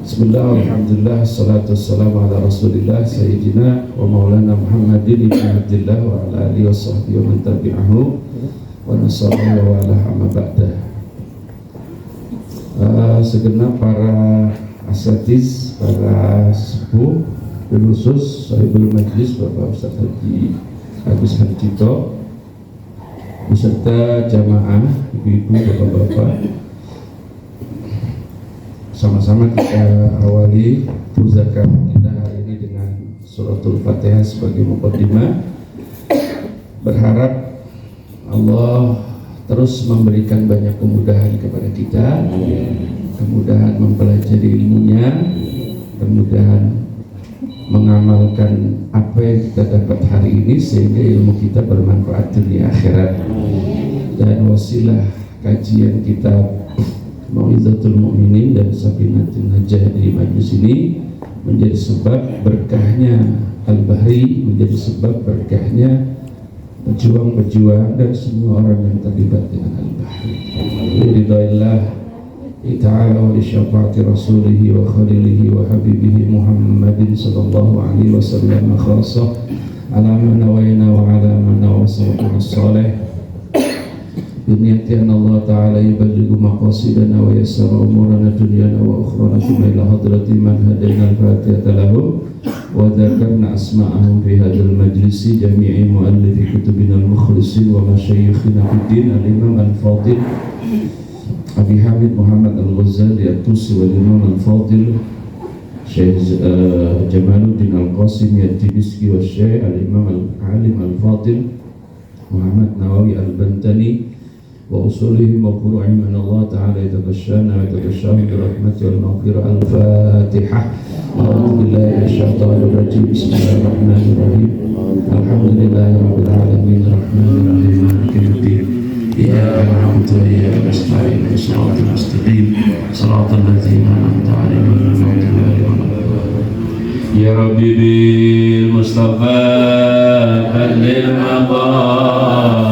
Bismillah, alhamdulillah, salatu wassalamu ala rasulillah sayyidina wa maulana Muhammadin ibn Abdillah wa ala alihi wa sahbihi wa man tabi'ahu wa nasarahu wa ala amma ba'dah. Segenap para asatiz, para sepuh, khusus sahibul majlis Bapak Ustaz Haji Agus Harjito beserta jamaah, ibu-ibu, bapak-bapak, sama-sama kita awali zakat kita hari ini dengan suratul Fatihah sebagai muqaddimah. Berharap Allah terus memberikan banyak kemudahan kepada kita, kemudahan mempelajari ilmunya, kemudahan mengamalkan apa yang kita dapat hari ini sehingga ilmu kita bermanfaat dunia akhirat, dan wasilah kajian kitab Mau'izatul Mu'minin dan Sabinatul Najah di majlis ini menjadi sebab berkahnya Al-Bahri, menjadi sebab berkahnya pejuang-pejuang dan semua orang yang terlibat dengan Al-Bahri. Biridhaillah ta'ala wa li syafaati rasulihi wa khalilihi wa habibihi Muhammadin sallallahu alaihi wasallam khassa ala man nawayna wa ala man nawasawna as-salih biniyati anna Allah ta'ala yuballighu maqasidana wa yassara umurana dunyana wa ukhrana thumma ila hadrati man hadayna al-fatihata lahum wa dhakarna asma'ahum fi hadzal majlisi jami'i muallifi kutubina al-mukhlisin wa masyayikhina fiddin al-imam al-fadil Abi Hamid Muhammad Al-Ghazali At-Tusi wal imam al-fadil Syekh Jamaluddin Al-Qasimi At-Tibiski wa Syekh al-imam al-alim al-fadil Muhammad Nawawi Al-Bantani wa usulihim wa furu'ihim an Allah ta'ala yataghashshana wa yataghashshahum bi rahmatihi wal maghfirah. Al-Fatihah. A'udzu billahi minasyaitonir rajim. Bismillahirrahmanirrahim. Alhamdulillahi rabbil alamin arrahmanir rahim maliki yaumiddin. Iyyaka na'budu wa iyyaka nasta'in ihdinas mustaqim shiratal ladzina an'amta 'alaihim ghairil maghdubi 'alaihim waladdallin. Ya Rabbi bil Mustafa balligh maqasidana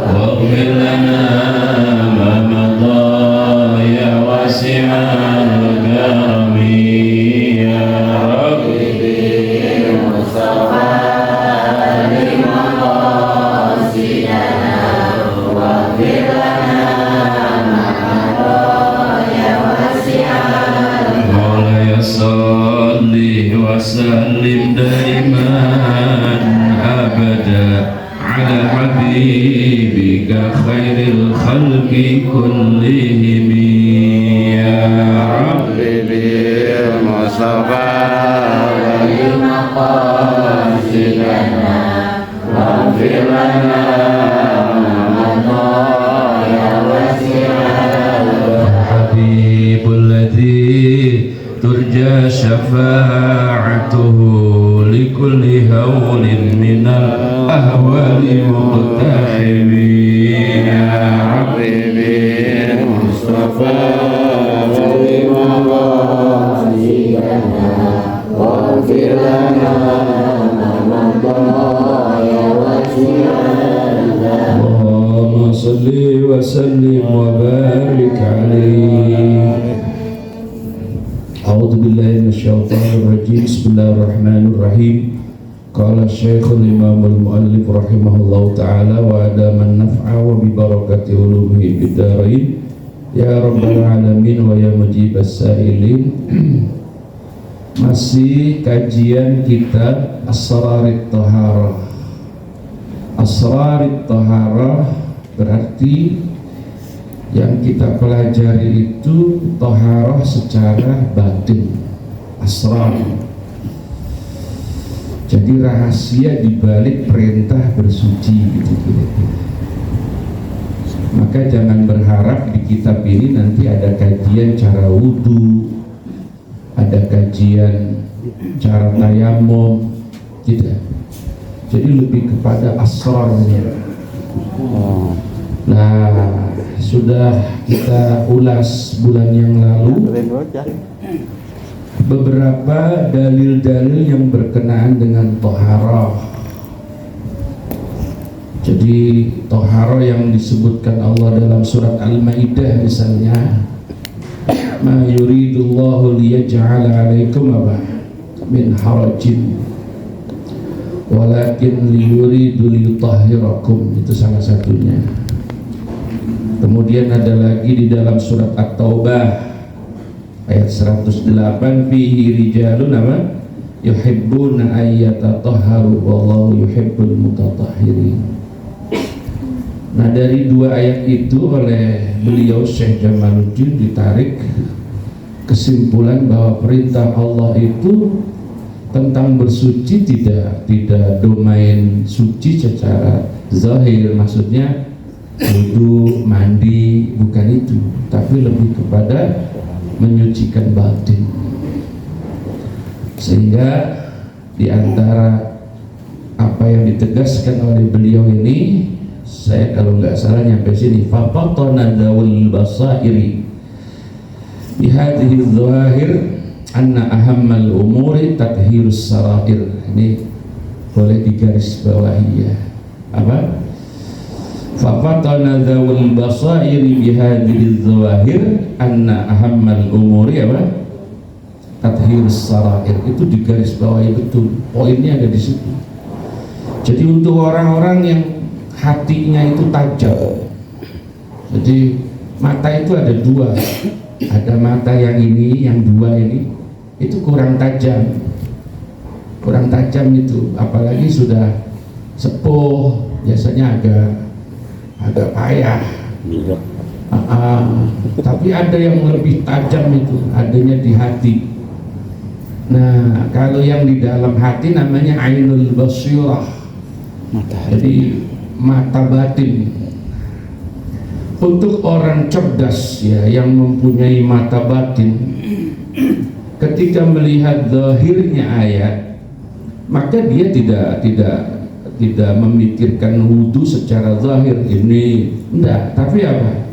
واغفر لنا ما مضى يا واسع الكرم يا رب بالمصطفى لمقاصدنا واغفر لنا ما مضى يا واسع الكرم. مولاي صل وسلم دائما ابدا على حبيبك خير الخلق كلهم يا رب بالمصطفى ولمقاصدنا واغفر لنا ما يا واسع الحبيب الذي ترجى شفاعته لكل هول من الأهوال مقتحم يا ربي بالمصطفى ولمقاصدنا واغفر لنا ما مضى يا واسع اللهم صل وسلم وبارك عليه. A'udzu billahi minasyaitonir rajim. Bismillahirrahmanirrahim. Qala Syekhul Imam al-Muallif rahimahullahu ta'ala wa adaman naf'a wa bi barakati ulumihi bid-darain ya rabbal alamin wa ya mujibas sa'ilin. Masih kajian kitab Asrarit Thaharah. Asrarit Thaharah berarti yang kita pelajari itu taharah secara batin, asrar. Jadi rahasia dibalik perintah bersuci gitu kira-kira. Maka jangan berharap di kitab ini nanti ada kajian cara wudhu, ada kajian cara tayamum, tidak. Jadi lebih kepada asrarnya. Nah, sudah kita ulas bulan yang lalu beberapa dalil-dalil yang berkenaan dengan thaharah. Jadi toharo yang disebutkan Allah dalam surat Al-Maidah misalnya, ma yuridullahu liyaj'ala 'alaikum min harajin walakin liyuridu liyutahhirakum, itu salah satunya. Kemudian ada lagi di dalam surat At-Taubah ayat 108, fihi rijalun yuhibbuna ayyatatahharu wallahu yuhibbul mutatahhirin. Nah, dari dua ayat itu oleh beliau Syekh Jamaluddin ditarik kesimpulan bahwa perintah Allah itu tentang bersuci tidak domain suci secara zahir, maksudnya wudu, mandi, bukan itu, tapi lebih kepada menyucikan batin. Sehingga di antara apa yang ditegaskan oleh beliau ini, saya kalau nggak salah nyampe sini, fafatana dawul basairi bihadhihi dzahir anna ahammal umuri tathhirus sarair. Ini boleh digaris bawahi ya. Apa? Fafatana dawul basairi bihadhihi dzahir anna ahammal umuri tathhirus sarair. Itu digaris bawahi betul. Poinnya ada di situ. Jadi untuk orang-orang yang hatinya itu tajam, jadi mata itu ada dua, ada mata yang ini, yang dua ini itu kurang tajam itu, apalagi sudah sepuh biasanya agak payah. Tapi ada yang lebih tajam itu, adanya di hati. Nah, kalau yang di dalam hati namanya ainul basirah, jadi mata batin. Untuk orang cerdas ya, yang mempunyai mata batin, ketika melihat zahirnya ayat, maka dia tidak memikirkan wudu secara zahir ini, enggak, tapi apa?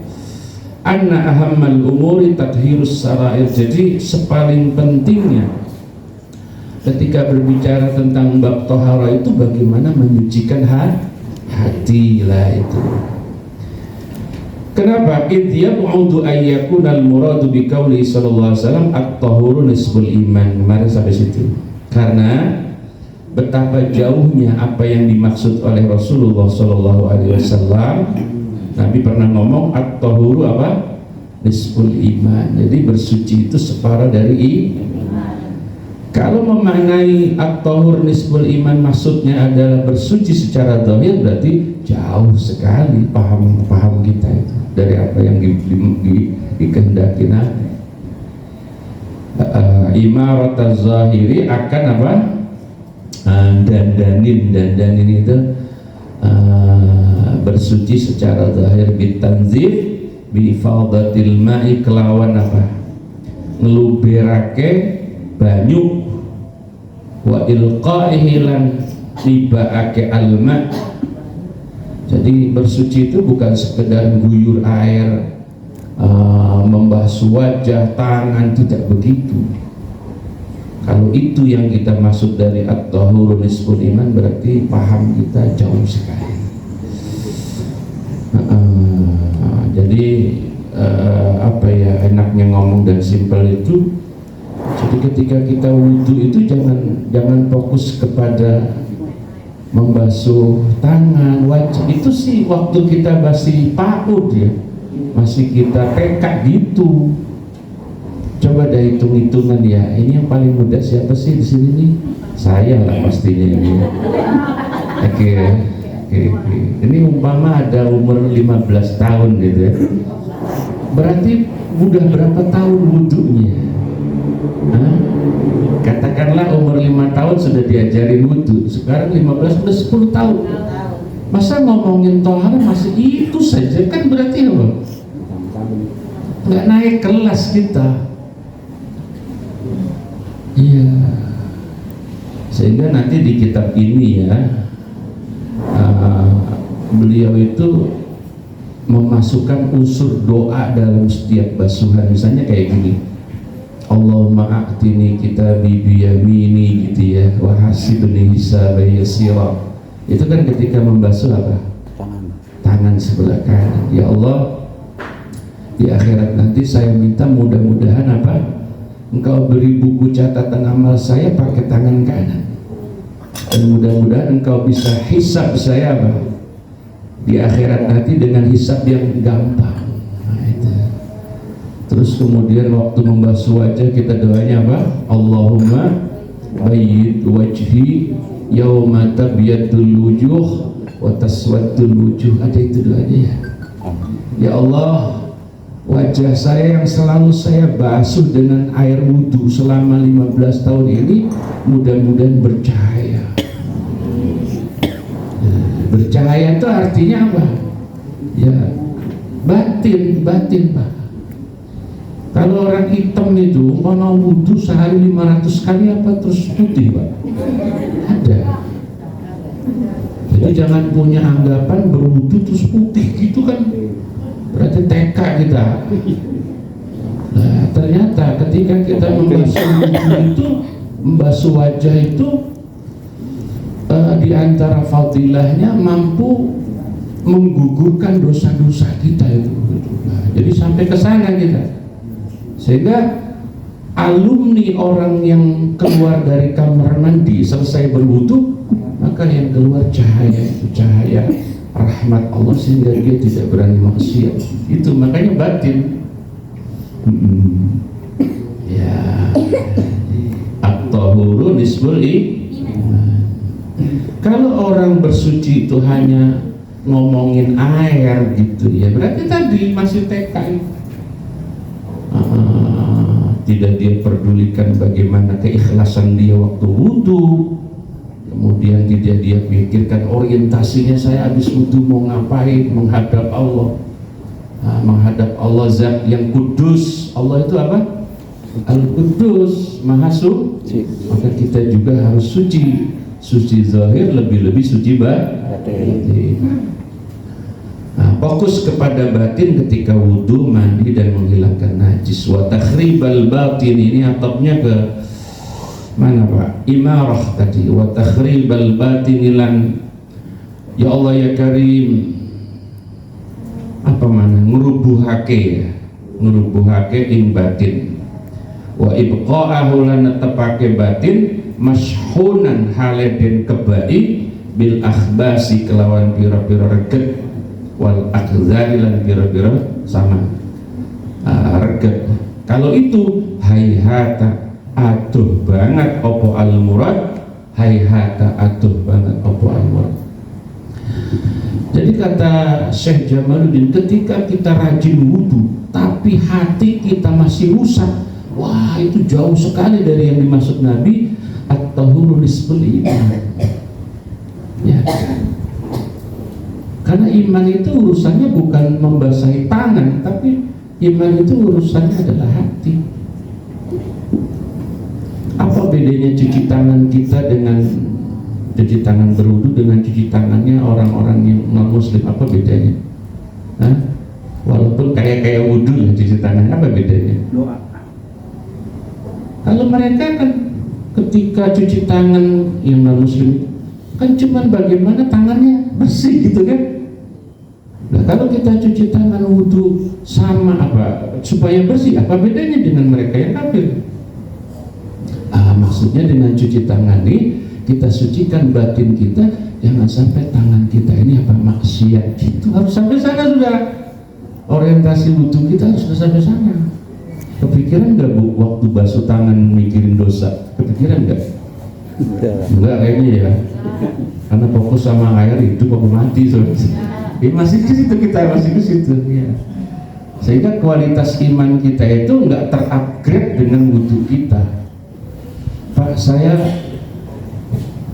Anna ahammal umuri tathhirus sarair. Jadi sepaling pentingnya ketika berbicara tentang bab tohara itu bagaimana menyucikan hati lah itu. Kenapa? Idh yab'udu ayyakunal muradu biqauli sallallahu alaihi wasallam at-tahuru nisful iman. Kemarin sampai situ. Karena betapa jauhnya apa yang dimaksud oleh Rasulullah sallallahu alaihi wasallam. Nabi pernah ngomong at-tahuru nisful iman. Jadi bersuci itu separuh dari iman. Kalau memaknai at-tahur nisful iman maksudnya adalah bersuci secara zahir, berarti jauh sekali paham kita itu dari apa yang dikehendaki Nabi. Imarat az-zahiri akan dandanin itu bersuci secara zahir, bitanzif bifadatil ma'i, kelawan ngeluberake banyu, wa ilqaihi lan tibaake alma. Jadi bersuci itu bukan sekedar guyur air, membasuh wajah, tangan, tidak begitu. Kalau itu yang kita maksud dari at-tahuru nisful iman, berarti paham kita jauh sekali. Jadi enaknya ngomong dan simpel itu. Jadi ketika kita wudhu itu jangan fokus kepada membasuh tangan, wajah. Itu sih waktu kita masih PAUD ya, masih kita TK gitu. Coba dah hitung-hitungan ya. Ini yang paling muda siapa sih di sini nih? Saya lah pastinya ini. Oke. Ini umpama ada umur 15 tahun gitu ya. Berarti udah berapa tahun wudhunya? Katakanlah umur 5 tahun sudah diajarin wudhu, sekarang 15 udah 10 tahun. Masa ngomongin tohara masih itu saja, kan berarti apa? Nggak naik kelas kita. Iya. Sehingga nanti di kitab ini ya, beliau itu memasukkan unsur doa dalam setiap basuhan. Misalnya kayak gini, Allahumma a'tini kitabi biyamini gitu ya, wa hasibni hisabi yasira. Itu kan ketika membasuh tangan sebelah kanan. Ya Allah, di akhirat nanti saya minta mudah-mudahan apa? Engkau beri buku catatan amal saya pakai tangan kanan. Dan mudah-mudahan engkau bisa hisab saya apa? Di akhirat nanti dengan hisab yang gampang. Nah, itu. Terus kemudian waktu membasuh wajah kita doanya apa? Allahumma bayyid wajhi yauma tabyadul wujuh wa taswaddul wujuh. Ada itu doanya ya. Ya Allah, wajah saya yang selalu saya basuh dengan air wudhu selama 15 tahun ini mudah-mudahan bercahaya. Bercahaya itu artinya apa? Ya batin Pak. Kalau orang hitam itu mau wudhu sehari 500 kali apa terus putih Pak? Ada. Jadi jangan punya anggapan berwudhu terus putih gitu kan, berarti TK kita. Nah ternyata ketika kita membasuh wudhu itu, membasuh wajah itu, di antara fadilahnya mampu menggugurkan dosa-dosa kita itu. Nah, jadi sampai ke sana kita. Sehingga alumni orang yang keluar dari kamar mandi selesai berwudu, maka yang keluar cahaya itu cahaya rahmat Allah sehingga dia tidak berani maksiat. Itu makanya batin. Ya. At-tahuru nisbul iman. Kalau orang bersuci itu hanya ngomongin air gitu ya, berarti tadi masih TK itu. Tidak dia pedulikan bagaimana keikhlasan dia waktu wudhu, kemudian tidak dia pikirkan orientasinya saya habis wudhu mau ngapain, menghadap Allah. Menghadap Allah zat yang kudus. Allah itu apa? Al-Qudus, Maha Suci. Maka kita juga harus suci. Suci zahir, lebih-lebih suci batin. Nah, fokus kepada batin ketika wudhu, mandi dan menghilangkan najis. Wa takhribal batin ini atapnya ke mana Pak? Imarah tadi. Wa takhribal batin ilan. Ya Allah ya Karim. Apa mana? Ngurubuhake ya. Ngurubuhake ing batin. Wa ibqa'ahu lan netepake batin mashunan haleden kebai bil akhbasi kelawan pira-pira reget wal akzari lan pira-pira sama reget. Kalau itu hayhata aduh banget opo al murad, hayhata aduh banget opo al murad. Jadi kata Syekh Jamaluddin, ketika kita rajin wudhu tapi hati kita masih rusak, wah itu jauh sekali dari yang dimaksud Nabi at-tahuru nisbul iman. Ya. Karena iman itu urusannya bukan membasahi tangan, tapi iman itu urusannya adalah hati. Apa bedanya cuci tangan kita dengan cuci tangan berwudu dengan cuci tangannya orang-orang yang non muslim? Apa bedanya? Hah? Walaupun kayak wudu ya cuci tangan, apa bedanya? Doa. Kalau mereka kan ketika cuci tangan yang non muslim kan cuman bagaimana tangannya bersih gitu kan. Nah kalau kita cuci tangan wudhu sama apa supaya bersih, apa bedanya dengan mereka yang kafir? Maksudnya dengan cuci tangan ini kita sucikan batin kita, jangan sampai tangan kita ini apa maksiat gitu. Harus sampai sana sudah. Orientasi wudhu kita harus sampai sana. Kepikiran nggak Bu waktu basuh tangan mikirin dosa? Kepikiran nggak? Enggak kayaknya ya. Karena fokus sama air hidup aku mati masih ke situ kita, masih ke situ ya. Sehingga kualitas iman kita itu nggak terupgrade dengan wudhu kita. Pak, saya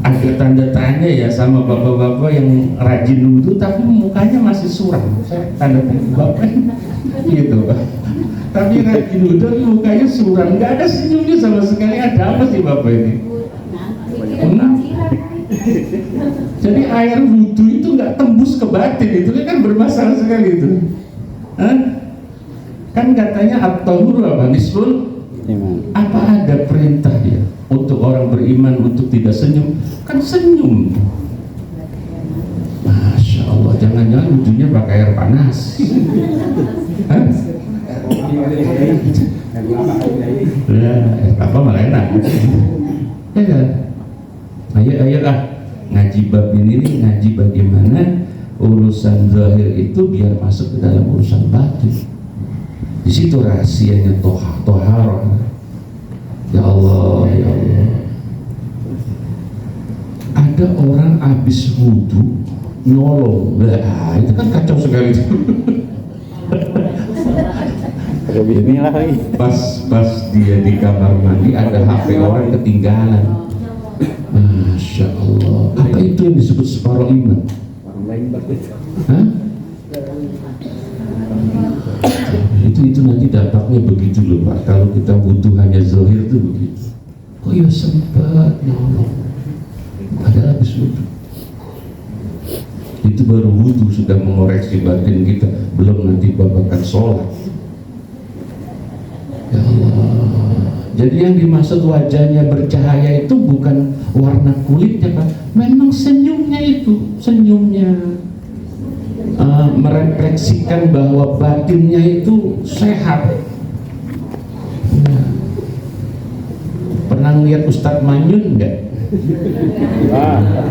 agak tanda tanya ya sama bapak-bapak yang rajin wudhu tapi mukanya masih suram. Saya tanda tanya bapak gitu Pak. Tapi rajin wudhu mukanya suram, nggak ada senyumnya sama sekali. Ada apa sih bapak ini? Jadi air wudhu itu nggak tembus ke batin, itu kan bermasalah sekali itu. Kan katanya at-tahuru apa? Nisbul iman. Apa ada perintah ya untuk orang beriman untuk tidak senyum? Kan senyum. Masya Allah, jangan-jangan wudhunya pakai air panas. Hah? Apa malah enak. Ya kan? Ayo ah, ngaji bab ini nih, ngaji bagaimana urusan zahir itu biar masuk ke dalam urusan batin. Di situ rahasianya toharah. Ya Allah, ya Allah. Ada orang habis wudhu nyolong, nah, itu kan kacau sekali. Pas dia di kamar mandi ada HP orang ketinggalan. Masya Allah. Apa itu yang disebut separuh iman? Hah? Itu nanti dampaknya begitu loh Pak. Kalau kita butuh hanya zahir itu begitu. Kok ya sempat nyolong? Padahal habis wudhu. Itu baru wudhu sudah mengoreksi batin kita, belum nanti babakan sholat. Ya Allah. Jadi yang dimaksud wajahnya bercahaya itu bukan warna kulitnya Pak, memang senyumnya itu, senyumnya merefleksikan bahwa batinnya itu sehat. Pernah lihat Ustadz Manyun enggak?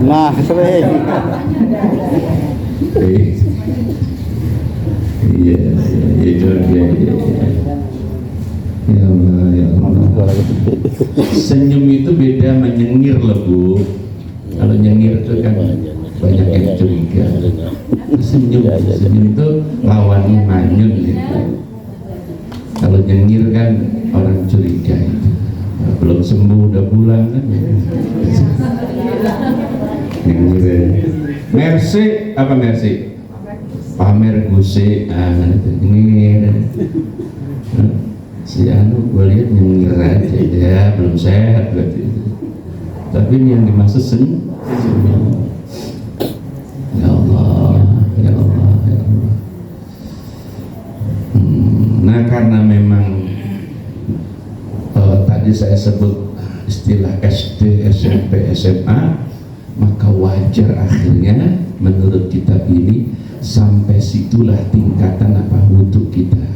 Nah, sering. Iya. Ya Allah, ya Allah. Senyum itu beda menyengir loh Bu. Kalau nyengir itu kan banyak yang curiga. Senyum itu lawannya manyun gitu. Kalau nyengir kan orang curiga itu. Belum sembuh udah pulang kan. Nyengir. Mercy apa mercy? Pamer guse, nyengir. Si anu gue lihat nyengir aja ya, belum sehat berarti. Tapi ini yang dimaksud senyum. Ya Allah, ya Allah, ya Allah. Nah karena memang tadi saya sebut istilah SD, SMP, SMA, maka wajar akhirnya menurut kitab ini sampai situlah tingkatan apa wudhu kita.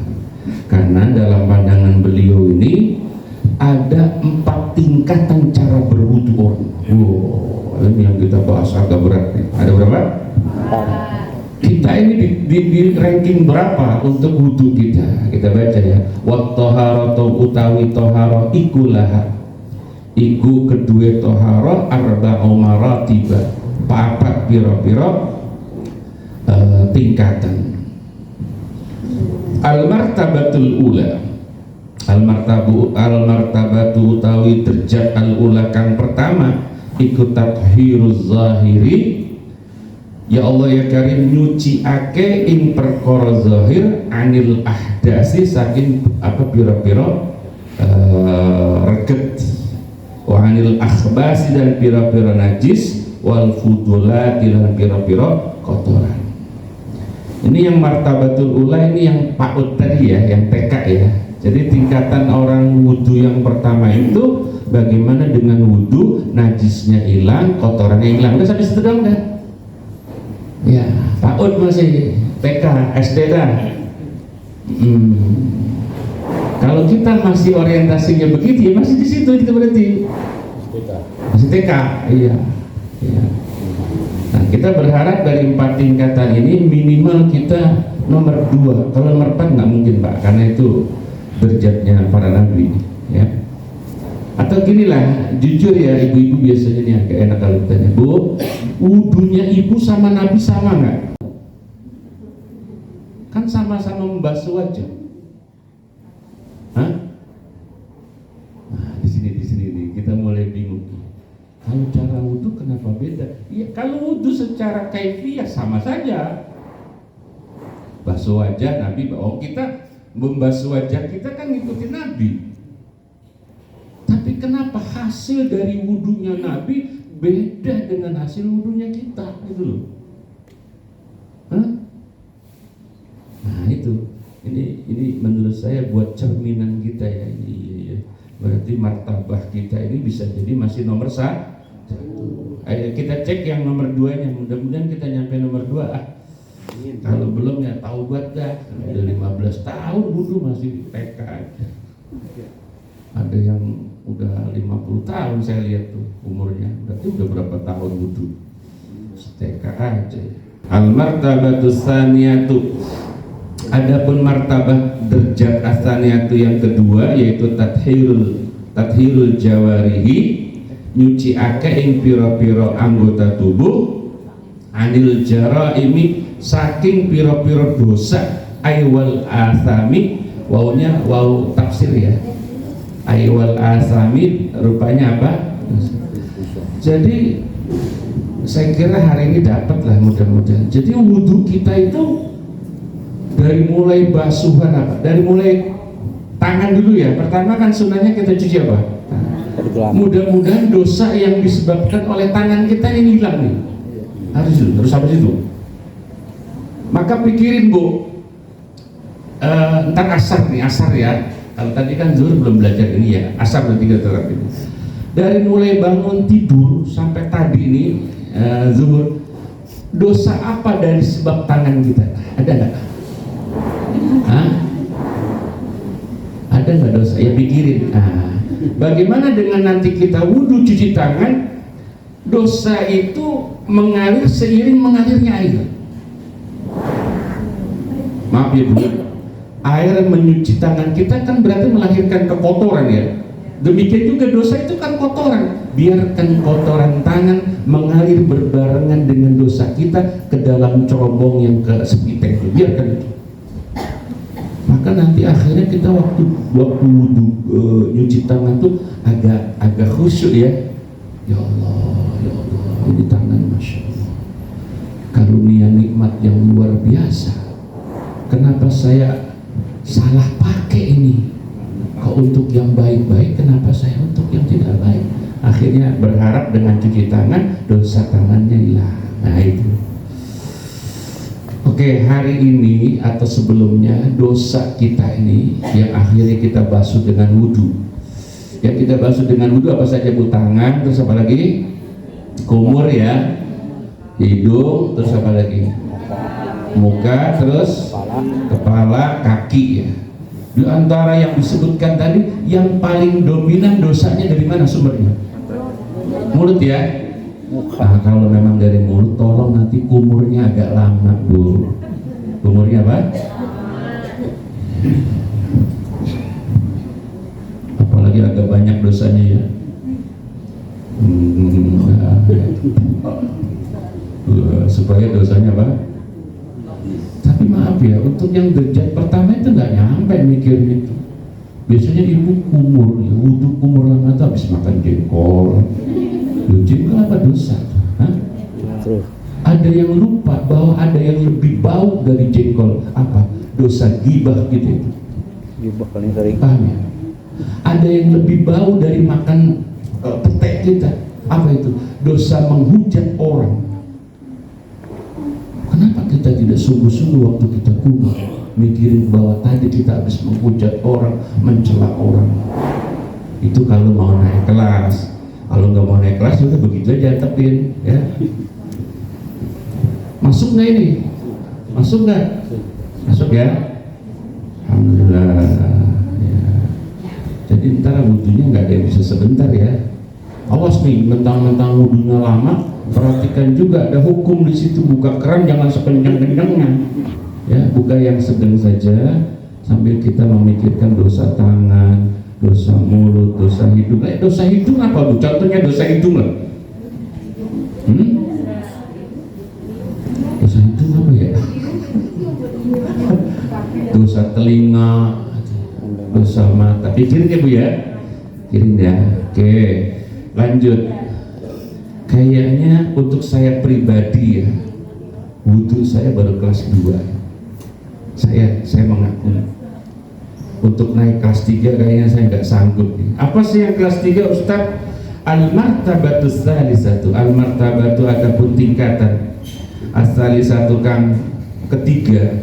Karena dalam pandangan beliau ini ada 4 tingkatan cara berwudhu orang. Ini yang kita bahas agak berat nih. Ada berapa? Kita ini di ranking berapa untuk wudhu kita? Kita baca ya. Wat toharatu utawi toharo ikulah. Iku kedua toharo arba'u maratiba. Papat piro-piro tingkatan. Al-martabatul ula. Al-martabatu utawi derajat al-ula kang pertama iku tathhiruz zahiri. Ya Allah ya Karim nyuciake ing perkara zahir anil ahdasi saking apa pira-pira reget wa anil akhbasi dan pira-pira najis wal fudulati dan pira-pira kotoran. Ini yang martabatul ula, ini yang PAUD tadi ya, yang TK ya. Jadi tingkatan orang wudhu yang pertama itu bagaimana dengan wudhu najisnya hilang, kotorannya hilang. Udah sampai situ dong kan? Ya, PAUD masih TK, SD dah. Kalau kita masih orientasinya begitu ya masih di situ kita berarti. Masih TK, iya. Nah, kita berharap dari 4 tingkatan ini minimal kita nomor 2. Kalau nomor 4 nggak mungkin Pak, karena itu derajatnya para nabi ya. Atau ginilah, jujur ya ibu-ibu biasanya nih agak enak kalau ditanya, Bu, wudhunya ibu sama nabi sama nggak? Kan sama-sama membasuh wajah. Hah? Nah, di sini nih kita mulai bingung. Kalau cara wudhu kenapa beda? Ya kalau wudhu secara kaifiyah sama saja. Basuh wajah Nabi, kita membasuh wajah kita kan ngikutin Nabi. Tapi kenapa hasil dari wudhunya Nabi beda dengan hasil wudhunya kita? Gitu loh. Hah? Nah itu, ini menurut saya buat cerminan kita ya. Iya. Berarti martabah kita ini bisa jadi masih nomor 1. Ayo kita cek yang nomor 2-nya, mudah-mudahan kita nyampe nomor 2. Kalau belum ya taubat dah. Udah 15 tahun wudhu masih TK aja. Ada yang udah 50 tahun saya lihat tuh umurnya. Berarti udah berapa tahun wudhu? TK aja. Al-martabatus tsaniyatu. Adapun martabat derajat asaniyatu yang kedua yaitu tathirul jawarihi, nyuciake ing pira-pira anggota tubuh anil jaraimi, saking pira-pira dosa, aywal asami, waunya wau tafsir ya, aywal asami rupanya apa? Jadi saya kira hari ini dapat lah mudah-mudahan. Jadi wudhu kita itu dari mulai basuhan apa? Dari mulai tangan dulu ya. Pertama kan sunahnya kita cuci apa? Mudah-mudahan dosa yang disebabkan oleh tangan kita ini hilang nih. Harus dulu. Terus apa itu? Maka pikirin Bu, ntar asar nih, asar ya. Kalau tadi kan zuhur belum belajar ini ya. Asar nanti kita terapin. Dari mulai bangun tidur sampai tadi ini zuhur, dosa apa dari sebab tangan kita? Ada nggak? Hah? Ada nggak dosa? Ya pikirin. Bagaimana dengan nanti kita wudhu cuci tangan? Dosa itu mengalir seiring mengalirnya air. Maaf ya Bu, air menyuci tangan kita kan berarti melahirkan kekotoran ya. Demikian juga dosa itu kan kotoran. Biarkan kotoran tangan mengalir berbarengan dengan dosa kita ke dalam cerobong yang ke sepiteng itu. Biarkan itu. Maka nanti akhirnya kita waktu wudhu nyuci tangan tuh agak khusyuk ya. Ya Allah, ini tangan Masya Allah, karunia nikmat yang luar biasa. Kenapa saya salah pakai ini? Kok untuk yang baik-baik, kenapa saya untuk yang tidak baik? Akhirnya berharap dengan cuci tangan, dosa tangannya hilang. Nah itu. Oke, hari ini atau sebelumnya dosa kita ini yang akhirnya kita basuh dengan wudhu. Yang kita basuh dengan wudhu apa saja Bu? Tangan, terus apa lagi? Kumur ya, hidung, terus apa lagi? Muka, terus kepala, kaki ya. Di antara yang disebutkan tadi, yang paling dominan dosanya dari mana sumbernya? Mulut ya. Nah, kalau memang dari mulut, tolong nanti kumurnya agak lama Bu. Kumurnya apa? Apalagi agak banyak dosanya ya. Supaya dosanya apa? Tapi maaf ya, untuk yang derajat pertama itu nggak nyampe mikirnya itu. Biasanya ibu kumur, ya, wudhu kumur lama itu habis makan jengkol. Jengkol apa dosa? Hah? Ada yang lupa bahwa ada yang lebih bau dari jengkol. Apa? Dosa gibah gitu itu. Gibah paling sering. Paham ya? Ada yang lebih bau dari makan petek kita. Apa itu? Dosa menghujat orang. Kenapa kita tidak sungguh-sungguh waktu kita kumur mikirin bahwa tadi kita habis menghujat orang, mencela orang? Itu kalau mau naik kelas. Kalau nggak mau naik kelas udah begitu aja tepin ya. Masuk nggak ini? Masuk nggak? Masuk ya. Alhamdulillah ya. Jadi ntar wudhunya nggak ada yang bisa sebentar ya. Awas nih, mentang-mentang wudhunya lama, perhatikan juga ada hukum di situ. Buka keran jangan sekencang-kencangnya ya, buka yang sedang saja sambil kita memikirkan dosa tangan, dosa mulut, dosa hidung. Dosa hidung apa Bu? Contohnya dosa hidung lah. Dosa hidung apa ya? Dosa telinga, dosa mata. Pikirin ya Bu ya, pikirin ya. Oke, lanjut. Kayaknya untuk saya pribadi ya, wudhu saya baru kelas 2. Saya mengaku. Untuk naik kelas 3 kayaknya saya nggak sanggup. Apa sih yang kelas 3 Ustaz? Al-martabatu tsalisatu. Al-martabatu adapun tingkatan. As-tsalisatu kang ketiga.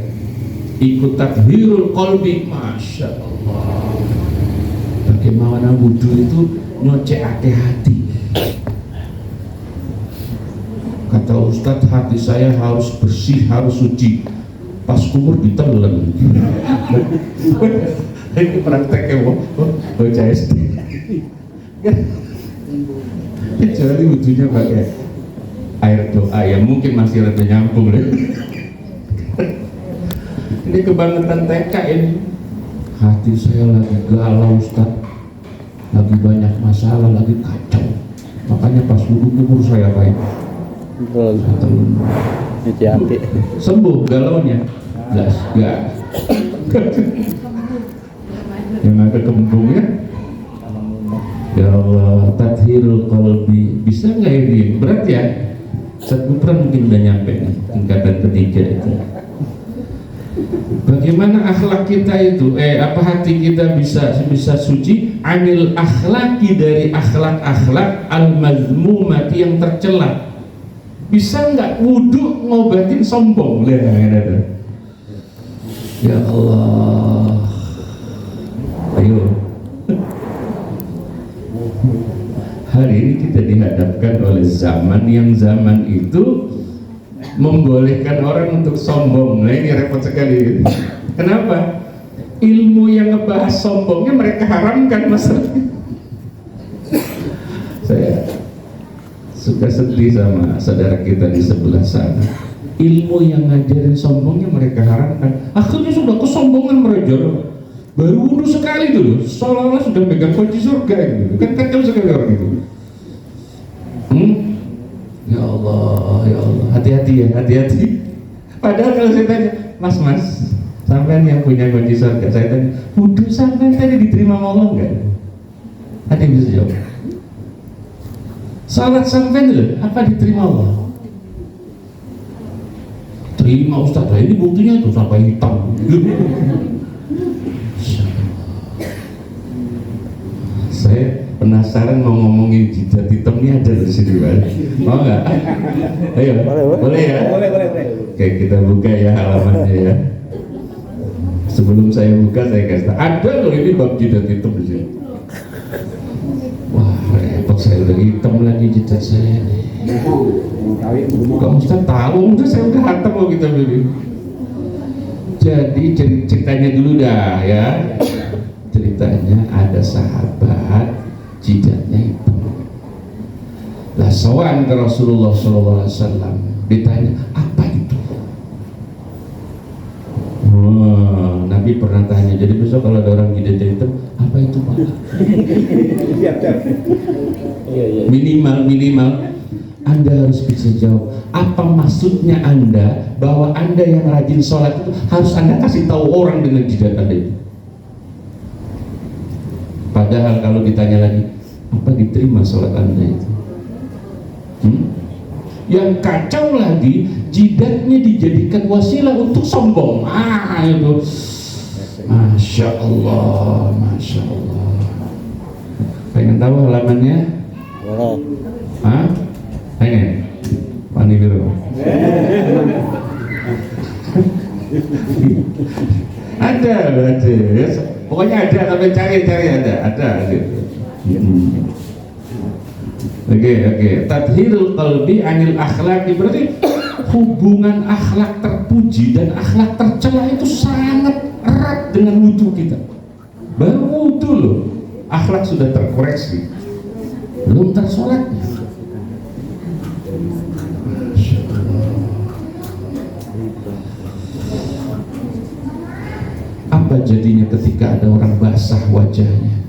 Ikut tathhirul qalbi. Masya Allah. Bagaimana wudhu itu nyocekake hati. Kata Ustadz, hati saya harus bersih, harus suci. Pas kumur ditelen. Ini prakteknya bocah SD. Kecuali wudhunya pakai air doa yang mungkin masih rada nyambung deh. Ini kebangetan TK ini. Hati saya lagi galau Ustadz, lagi banyak masalah, lagi kacau. Makanya pas wudhu kumur saya baik. Sembuh galaunya? Enggak. Yang ada kembungnya. Ya Allah, tathirul qalbi. Bisa nggak ini? Berat ya? Ustaz Gufron mungkin udah nyampe nih, tingkatan ketiga itu. Bagaimana akhlak kita itu? Hati kita bisa suci? Anil akhlaki, dari akhlak al-mazmumati, yang tercela. Bisa nggak wudhu ngobatin sombong? Ya Allah, ayo. Hari ini kita dihadapkan oleh zaman yang zaman itu membolehkan orang untuk sombong. Nah ini repot sekali. Kenapa? Ilmu yang ngebahas sombongnya mereka haramkan masalahnya. Saya suka sedih sama saudara kita di sebelah sana. Ilmu yang ngajarin sombongnya mereka haramkan. Akhirnya sudah kesombongan mereka. Baru wudhu sekali dulu, seolah-olah sudah megang kunci surga gitu. Kan kacau sekali orang itu. Ya Allah, hati-hati ya, hati-hati. Padahal kalau saya tanya, Mas, sampean yang punya kunci surga, saya tanya, wudhu sampean tadi diterima Allah enggak? Ada yang bisa jawab? Salat sampean dulu, apa diterima Allah? Terima Ustaz, ini buktinya tuh sampai hitam. Saya penasaran mau ngomongin jidat hitam ini ada di sini, Pak. Mau nggak? Ayo, boleh ya? Boleh. Oke, kita buka ya halamannya ya. Sebelum saya buka, saya kasih tahu. Ada loh ini bab jidat hitam di sini. Wah, repot, saya udah hitam lagi jidat saya. Kamu Ustaz tahu? Udah saya udah hatam loh kita beli. Jadi ceritanya dulu dah ya. Ceritanya ada sahabat jidatnya hitam. Lah sowan ke Rasulullah SAW, ditanya apa itu? Nabi pernah tanya. Jadi besok kalau ada orang jidatnya hitam, apa itu Pak? Minimal Anda harus bisa jawab. Apa maksudnya Anda bahwa Anda yang rajin sholat itu harus Anda kasih tahu orang dengan jidat Anda itu? Padahal kalau ditanya lagi, apa diterima sholat Anda itu? Yang kacau lagi, jidatnya dijadikan wasilah untuk sombong. Itu Masya Allah. Pengen tahu halamannya? Pengen? Pani biru. Ada. Pokoknya ada, tapi cari ada. Oke. Tathirul qalbi anil akhlaqi, berarti hubungan akhlak terpuji dan akhlak tercela itu sangat erat dengan wudhu kita. Baru wudhu loh, akhlak sudah terkoreksi, belum tersolatnya. Apa jadinya ketika ada orang basah wajahnya?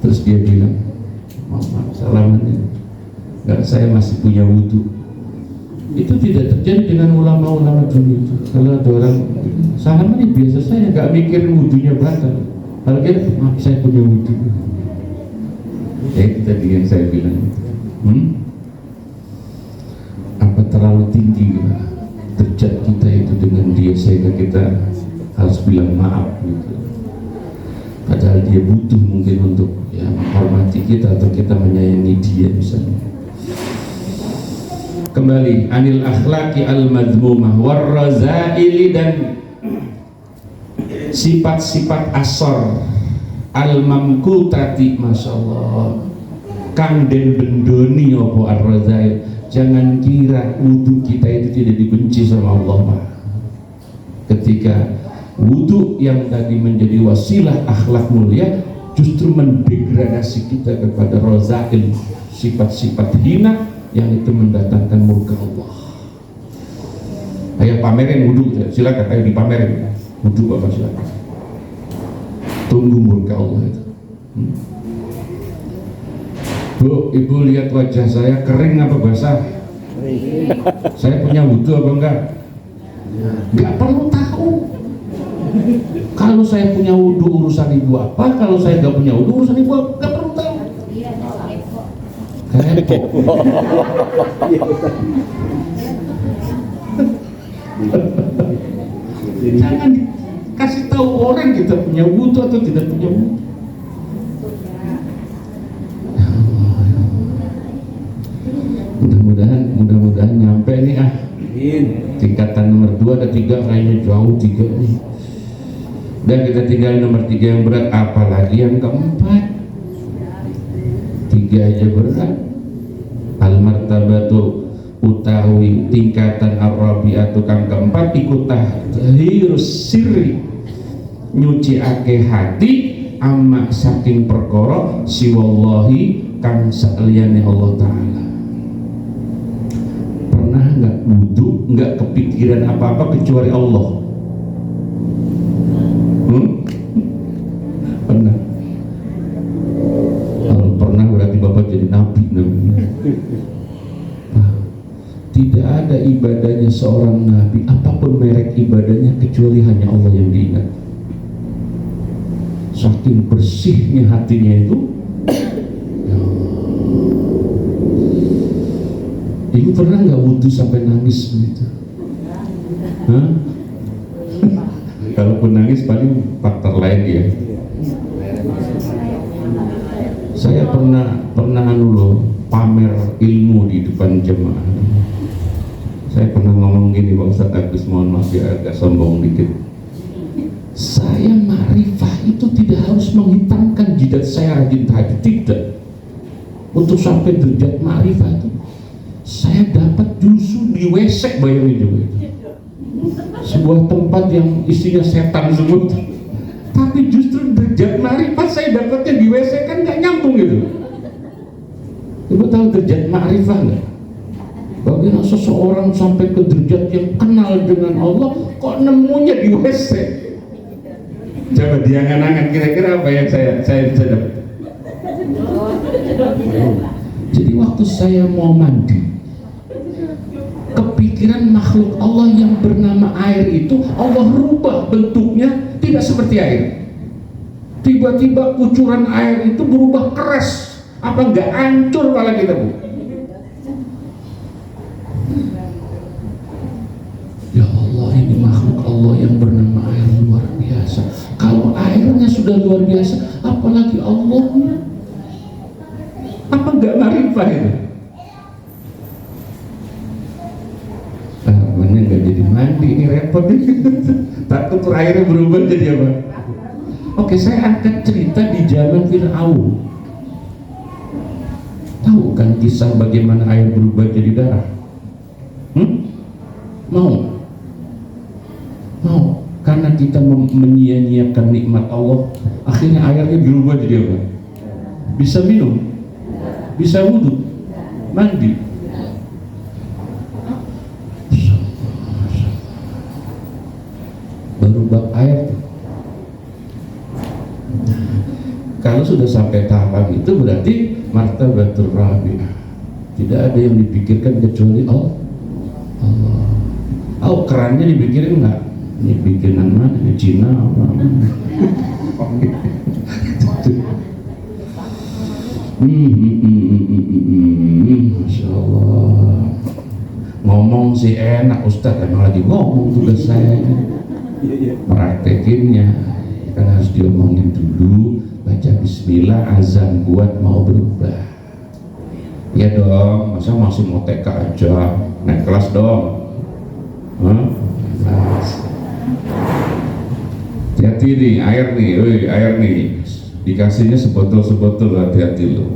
Terus dia bilang, maaf salamannya, enggak, saya masih punya wudhu. Itu tidak terjadi dengan ulama-ulama dulu itu. Kalau ada orang salaman ini biasa, saya nggak mikirin wudhunya batal. Kalau dia, maaf saya punya wudhu. Itu tadi yang saya bilang. Apa terlalu tinggi derajat kita itu dengan dia sehingga kita harus bilang maaf gitu. Padahal dia butuh mungkin untuk menghormati kita atau kita menyayangi dia misalnya. Kembali, anil akhlaqi al-madhmumah warrazaili, dan sifat-sifat asor al-mamkutati, Masya Allah, kang den bendoni opo ar-razail. Jangan kira wudu kita itu tidak dibenci sama Allah, Pak. Ketika wudu yang tadi menjadi wasilah akhlak mulia justru mendegradasi kita kepada razail, sifat-sifat hina yang itu mendatangkan murka Allah. Ayo pamerin wudu, silakan, ayo dipamerin wudu Bapak, silakan. Tunggu murka Allah itu. Bu, ibu lihat wajah saya kering apa basah? Saya punya wudu apa enggak? Enggak perlu tahu. Kalau saya punya wudu urusan ibu apa? Kalau saya enggak punya wudu urusan ibu apa? Enggak perlu tahu. Kepo. Jangan kasih tahu orang kita punya wudu atau tidak punya wudu. Mudah-mudahan nyampe nih tingkatan nomor 2 ada 3 kayaknya jauh 3 nih. Dan kita tinggal nomor 3 yang berat, apalagi yang keempat. 3 aja berat. Al-martabatu utawi tingkatan ar-rabi'atu kang keempat iku tahhirus sirri, nyuciake hati amma saking perkara siwallahi kang saliyane Allah Ta'ala. Pernah nggak wudu nggak kepikiran apa-apa kecuali Allah? Pernah? Kalau pernah berarti Bapak jadi nabi. Tidak ada ibadahnya seorang nabi apapun merek ibadahnya kecuali hanya Allah yang diingat. Saking bersihnya hatinya itu. Ibu pernah nggak wudu sampai nangis begitu? Kalaupun nangis paling faktor lain ya. Saya pernah pamer ilmu di depan jemaah. Saya pernah ngomong gini, Pak Ustadz Agus, mohon maaf ya agak sombong dikit. Saya ma'rifah itu tidak harus menghitamkan jidat saya rajin tahajud, tidak. Untuk sampai derajat ma'rifah itu saya dapat justru di WC, bayangin juga. Sebuah tempat yang isinya setan semut. Tapi justru derajat ma'rifah saya dapatnya di WC, kan nggak nyambung gitu. Ibu tahu derajat ma'rifah nggak? Bagaimana seseorang sampai ke derajat yang kenal dengan Allah kok nemunya di WC? Coba diangan-angan kira-kira apa yang saya bisa dapat. Jadi waktu saya mau mandi, kepikiran makhluk Allah yang bernama air itu Allah rubah bentuknya tidak seperti air. Tiba-tiba kucuran air itu berubah keras. Apa nggak hancur kepala kita, Bu? Ya Allah, ini makhluk Allah yang bernama air luar biasa. Kalau airnya sudah luar biasa, apalagi Allahnya. Apa nggak marifah itu? Namanya nggak jadi mandi, ini repot nih. Takut airnya berubah jadi apa? Oke, saya angkat cerita di zaman Fir'aun. Tahu kan kisah bagaimana air berubah jadi darah? Mau? Karena kita menyia-nyiakan nikmat Allah, akhirnya airnya berubah jadi apa? Bisa minum, bisa wudhu, mandi. Baru bab air. Kalau sudah sampai tahapan itu berarti martabatul rabi'ah. Tidak ada yang dipikirkan kecuali Allah. Oh, kerannya dipikirin enggak? Ini bikinan mana? Ini Cina apa? Masya Allah. Ngomong sih enak, Ustadz emang lagi ngomong tugas saya. Praktekinnya kan harus diomongin dulu. Baca bismillah, azan kuat mau berubah. Ya dong, masa masih mau TK aja, naik kelas dong. Hati-hati nih, air nih, dikasihnya sebotol-sebotol, hati-hati lo.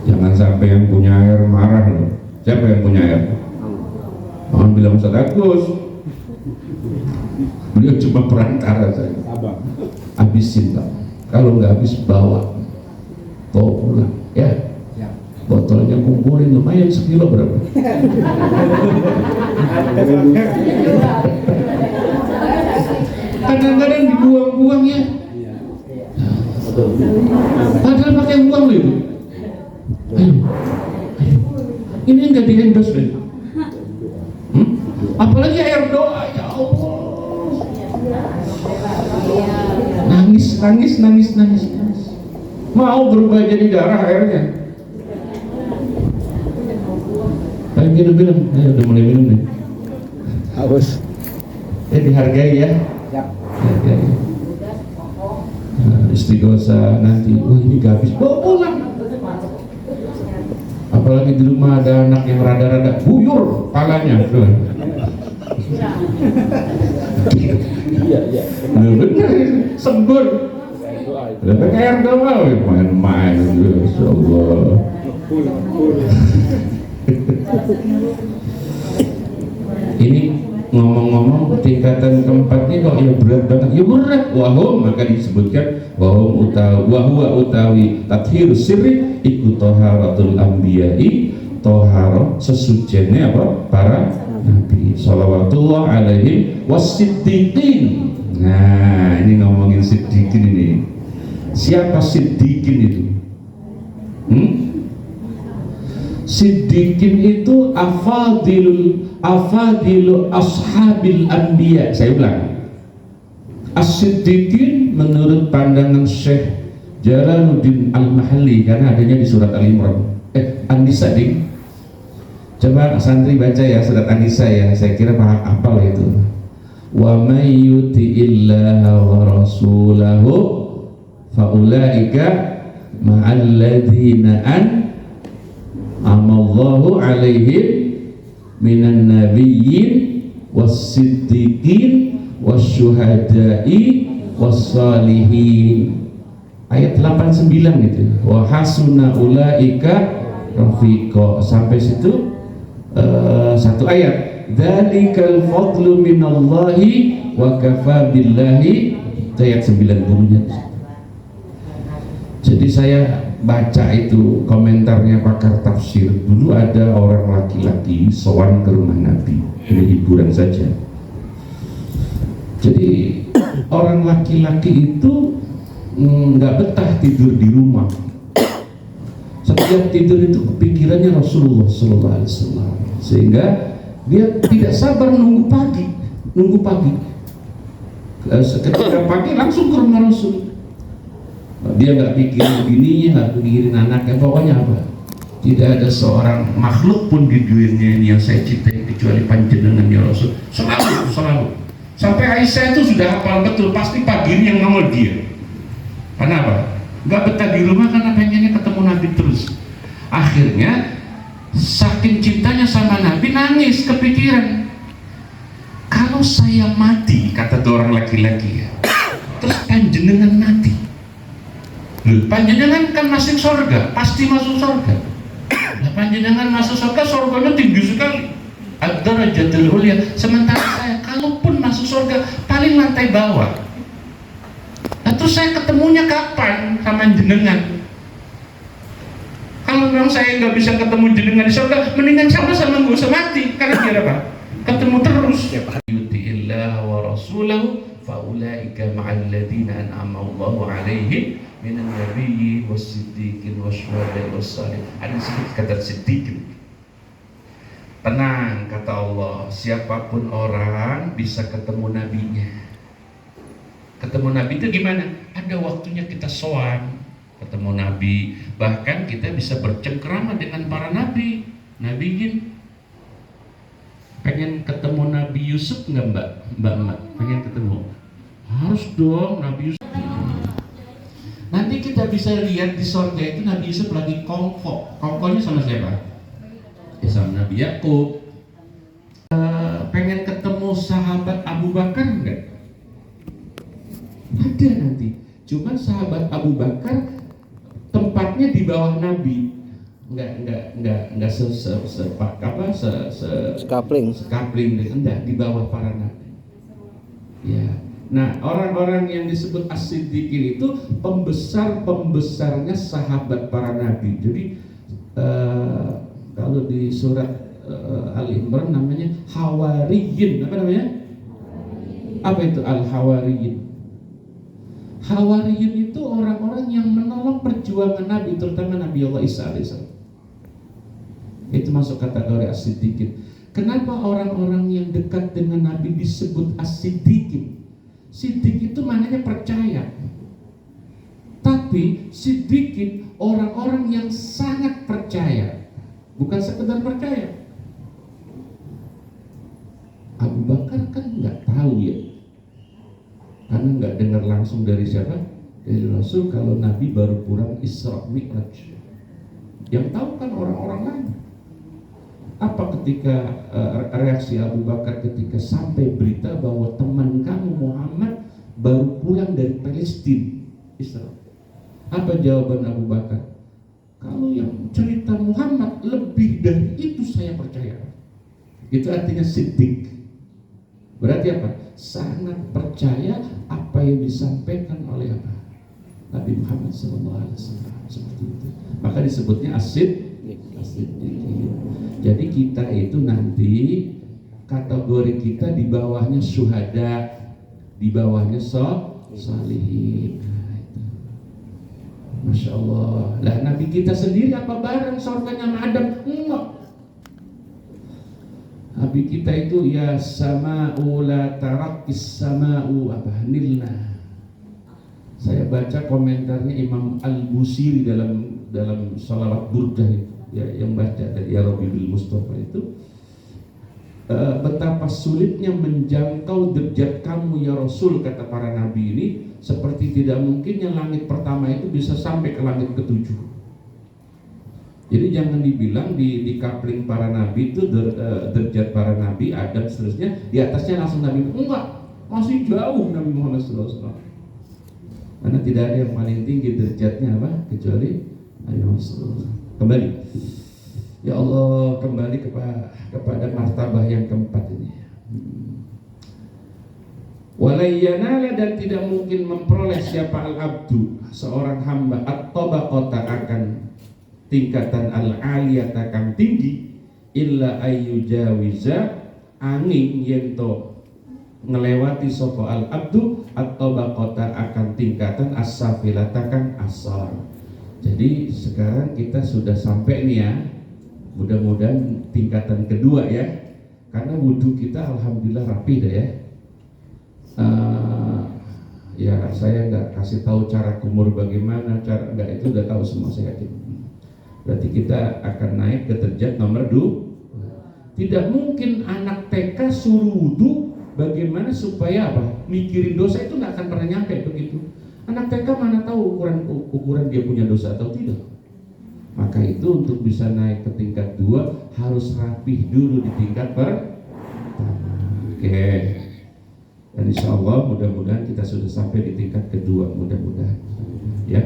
Jangan sampai yang punya air marah loh. Siapa yang punya air? Jangan bilang Ustaz Agus. Beliau cuma perantara saja. Habisin Pak. Kalau nggak habis bawa pulang ya. Botolnya kumpulin lumayan sekilo berapa? Kadang-kadang dibuang-buang ya. Padahal pakai uang loh itu. Ayo. Ini enggak di endorse deh. Apalagi air doa, ya Allah. Nangis. Mau berubah jadi darah airnya. Ayo minum. Ayo udah mulai minum nih. Haus. Dihargai ya. Hargai. Istighosa nanti, ini gak habis, bawa pulang. Apalagi di rumah ada anak yang rada-rada buyur palanya. Iya. Bener, sembur. Pakai air doa, main-main, Insya Allah. Ini ngomong-ngomong tingkatan keempat ini kok ya berat banget. Ya berat. Wahum, maka disebutkan wahum utawi tathir sirri iku toharatul ambiyai, toharo sesuciannya apa? Para nabi salawatullah alaihi wassiddiqin. Nah, ini ngomongin siddiqin ini. Siapa siddiqin itu? Siddiqin itu afadilu ashabil anbiya. Saya ulang, as-siddiqin menurut pandangan Syekh Jalaluddin Al-Mahalli, karena adanya di surat Al-Imran An-Nisa ding. Coba santri baca ya surat An-Nisa ya, saya kira hafal itu. Wa may yuti'illaha wa rasulahu faulaika ma'alladzina amallahu alaihim minan nabiyyin was-siddiqin wasyuhada'i was-salihin. Ayat 89 gitu. Wa hasuna ulaika rafiqa. Sampai situ satu ayat. Dzalikal fadlu minallahi wa kafa billahi. Ayat 90-nya. Jadi saya baca itu komentarnya pakar tafsir. Dulu ada orang laki-laki sowan ke rumah Nabi, ini hiburan saja. Jadi orang laki-laki itu nggak betah tidur di rumah. Setiap tidur itu kepikirannya Rasulullah SAW, sehingga dia tidak sabar nunggu pagi. Ketika pagi langsung ke rumah Rasul. Dia nggak pikirin bininya, nggak pikirin anaknya, pokoknya apa? Tidak ada seorang makhluk pun di dunia ini yang saya cintai kecuali panjenengan ya Rasul. Selalu. Sampai Aisyah itu sudah hafal betul, pasti pagi ini yang nongol dia. Kenapa? Nggak betah di rumah karena pengennya ketemu Nabi terus. Akhirnya saking cintanya sama Nabi, nangis kepikiran. Kalau saya mati, kata orang laki-laki ya, terus panjenengan mati. Panjenengan kan masuk surga, pasti masuk surga. Nah, panjenengan masuk surga, surganya tinggi sekali. Ad-darajatul ulya. Sementara saya, kalaupun masuk surga, paling lantai bawah. Nah, terus saya ketemunya kapan sama jenengan? Kalau memang saya nggak bisa ketemu jenengan di surga, mendingan sama-sama nggak usah mati. Karena biar apa? Ketemu terus. Yuti'illah wa rasulahu faulaika ma'alladzina an'ama Allahu 'alaihim minan nabiyyin was-siddiqin wasyuhada'i was-shalihin. Ada disebut kata siddiqin. Tenang, kata Allah, siapapun orang bisa ketemu nabinya. Ketemu nabi itu gimana? Ada waktunya kita sowan ketemu nabi, bahkan kita bisa bercengkrama dengan para nabi. Nabiin pengen ketemu Nabi Yusuf nggak mbak? Pengen ketemu? Harus dong Nabi Yusuf. Nanti kita bisa lihat di surga itu Nabi Yusuf lagi kongkonya sama siapa? Ya sama Nabi Yakub. Pengen ketemu sahabat Abu Bakar enggak? Ada nanti. Cuman sahabat Abu Bakar tempatnya di bawah Nabi, nggak sekapling, enggak, di bawah para Nabi. Ya, nah orang-orang yang disebut as-siddiqin itu pembesarnya sahabat para Nabi. Jadi kalau di surat Al-Imran namanya Hawariyin. Apa namanya? Apa itu Al-Hawariyin? Hawariyin itu orang-orang yang menolong perjuangan Nabi, terutama Nabi Allah Isa alaihissalam. Itu masuk kategori as-siddiqin. Kenapa orang-orang yang dekat dengan Nabi disebut as-siddiqin? Siddiq itu maknanya percaya. Tapi siddiqin orang-orang yang sangat percaya, bukan sekedar percaya. Abu Bakar kan nggak tahu ya, karena nggak dengar langsung dari siapa? Dari Rasul kalau Nabi baru pulang Isra Mi'raj. Yang tahu kan orang-orang lain. Apa ketika reaksi Abu Bakar ketika sampai berita bahwa teman kamu Muhammad baru pulang dari Palestina, Israel? Apa jawaban Abu Bakar? Kalau yang cerita Muhammad lebih dari itu saya percaya. Itu artinya siddiq. Berarti apa? Sangat percaya apa yang disampaikan oleh apa? Nabi Muhammad SAW. Seperti itu. Maka disebutnya as-siddiq. Jadi kita itu nanti kategori kita di bawahnya syuhada, di bawahnya salihin. Masya Allah. Lah Nabi kita sendiri apa bareng surganya sama Adam? Enggak. Nabi kita itu ya sama'u la tarakis sama'u apa nilna. Saya baca komentarnya Imam Al-Busiri dalam salawat burdah itu ya, yang baca dari Ya Rabbi bil Mustafa itu betapa sulitnya menjangkau derajat kamu ya Rasul, kata para nabi ini, seperti tidak mungkinnya langit pertama itu bisa sampai ke langit ketujuh. Jadi jangan dibilang di kapling para nabi itu derajat para nabi Adam seterusnya di atasnya langsung Nabi. Enggak, masih jauh Nabi Muhammad SAW. Karena tidak ada yang paling tinggi derajatnya apa kecuali Nabi Muhammad SAW. Kembali, ya Allah, kembali kepada martabah yang keempat ini. Walayanala, dan tidak mungkin memperoleh siapa al-abdu seorang hamba at-tabaqata akan tingkatan al-aliyata kang tinggi illa ayyujawiza angin yento ngelewati sapa al-abdu at-tabaqata akan tingkatan as-safilata kang asar. Jadi sekarang kita sudah sampai nih ya, mudah-mudahan tingkatan kedua ya, karena wudhu kita alhamdulillah rapi dah ya. Ya saya nggak kasih tahu cara kumur bagaimana, cara nggak, itu udah tahu semua saya yakin. Berarti kita akan naik ke derajat nomor 2. Tidak mungkin anak TK suruh wudhu bagaimana supaya apa? Mikirin dosa, itu nggak akan pernah nyampe begitu. Anak TK mana tahu ukuran dia punya dosa atau tidak. Maka itu untuk bisa naik ke tingkat 2 harus rapih dulu di tingkat pertama. Oke. Dan insya Allah mudah-mudahan kita sudah sampai di tingkat kedua, mudah-mudahan ya.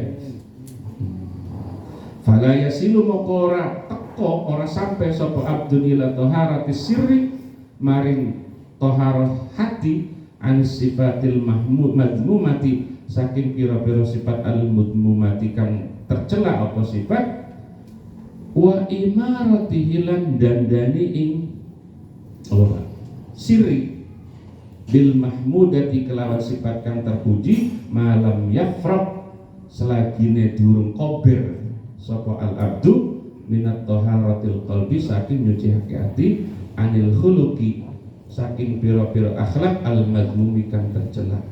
Fala yasilu mokora teko ora sampai sapa abdun ila taharati sirri maring taharah hati an sifatil madmumati saking pira-pira sifat al mudmumati kang tercela apa sifat wa imarati hilan dandani ing Allah sirri bil mahmudati kelawan sifat kang terpuji malam yafraq selagine durung kober sapa al abdu minat taharatil qalbi saking nyucihake ati anil khuluqi saking pira-pira akhlak al madmumi kang tercela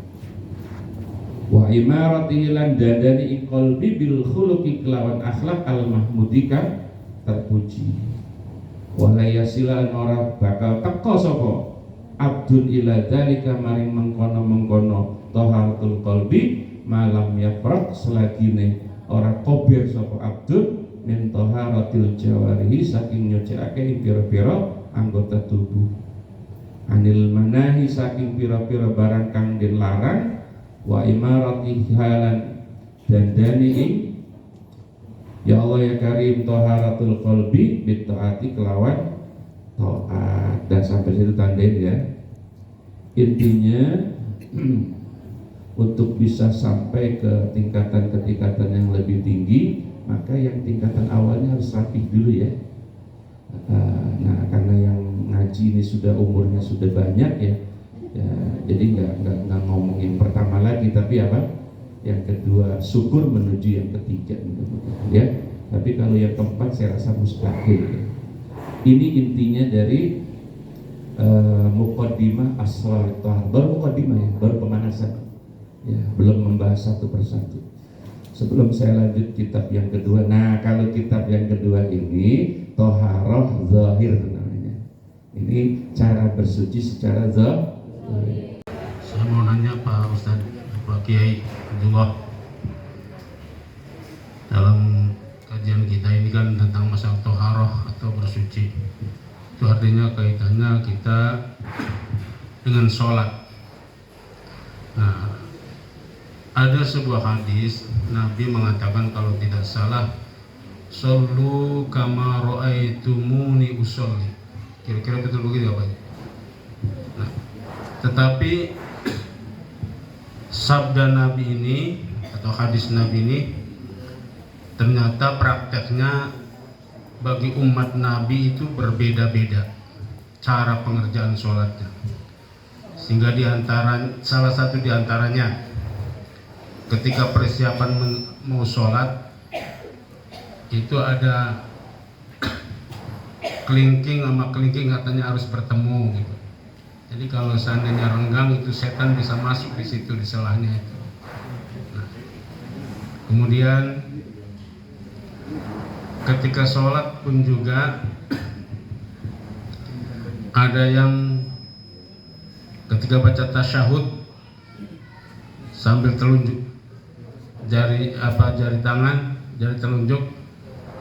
wa imaratihi lan dadani ing qalbi bil khuluqi kelawan akhlak al mahmudi kang terpuji wala yasilan ora bakal teko sapa abdun ila dalika maring mengkono taharatul qalbi malam yafraq selagine ora kober sapa abdun min taharatil jawarihi saking nyucikake pira-pira anggota tubuh anil manahi saking pira-pira barang kang den larang wa imarati halan dandani ing Ya Allah ya Karim, taharatul qalbi bittaati kelawan taat. Dan sampai situ tandain ya. Intinya untuk bisa sampai ke tingkatan-tingkatan yang lebih tinggi, maka yang tingkatan awalnya harus rapih dulu ya. Nah, karena yang ngaji ini sudah umurnya sudah banyak ya, jadi nggak ngomongin pertama lagi, tapi apa? Yang kedua syukur menuju yang ketiga, ya. Tapi kalau yang keempat saya rasa mustahil. Ya. Ini intinya dari muqaddimah asrar tahar. Baru muqaddimah ya, baru pemanasan. Ya, belum membahas satu persatu. Sebelum saya lanjut kitab yang kedua. Nah, kalau kitab yang kedua ini Thaharah Zahir namanya. Ini cara bersuci secara zahir. Saya mau nanya Pak Ustadz, Pak Kiai Abdullah, dalam kajian kita ini kan tentang masalah Thaharah atau bersuci. Itu artinya kaitannya kita dengan sholat. Nah, ada sebuah hadis Nabi mengatakan kalau tidak salah, "Shollu kama ra'aitumuni usolli." Kira-kira betul begitu apa? Nah, tetapi sabda Nabi ini atau hadis Nabi ini ternyata prakteknya bagi umat Nabi itu berbeda-beda cara pengerjaan sholatnya, sehingga salah satu diantaranya ketika persiapan mau sholat itu ada kelingking sama kelingking katanya harus bertemu gitu. Jadi kalau seandainya renggang itu setan bisa masuk di situ di selahnya itu. Nah, kemudian ketika sholat pun juga ada yang ketika baca tasyahud sambil telunjuk jari tangan, jari telunjuk,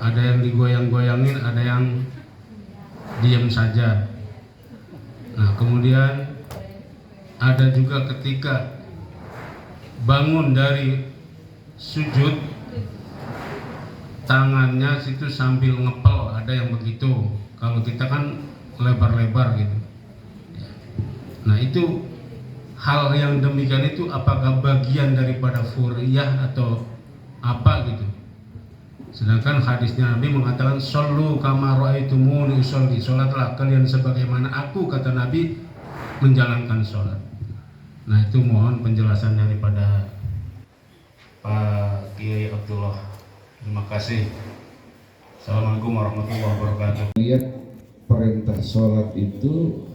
ada yang digoyang-goyangin, ada yang diam saja. Nah, kemudian ada juga ketika bangun dari sujud, tangannya situ sambil ngepel, ada yang begitu. Kalau kita kan lebar-lebar gitu. Nah, itu hal yang demikian itu apakah bagian daripada furiyah atau apa gitu? Sedangkan hadisnya Nabi mengatakan shollu kama ra'aitumuni usolli, sholatlah kalian sebagaimana aku, kata Nabi, menjalankan sholat. Nah, itu mohon penjelasan daripada Pak Kiai Abdullah. Terima kasih. Assalamualaikum warahmatullahi wabarakatuh. Lihat perintah sholat itu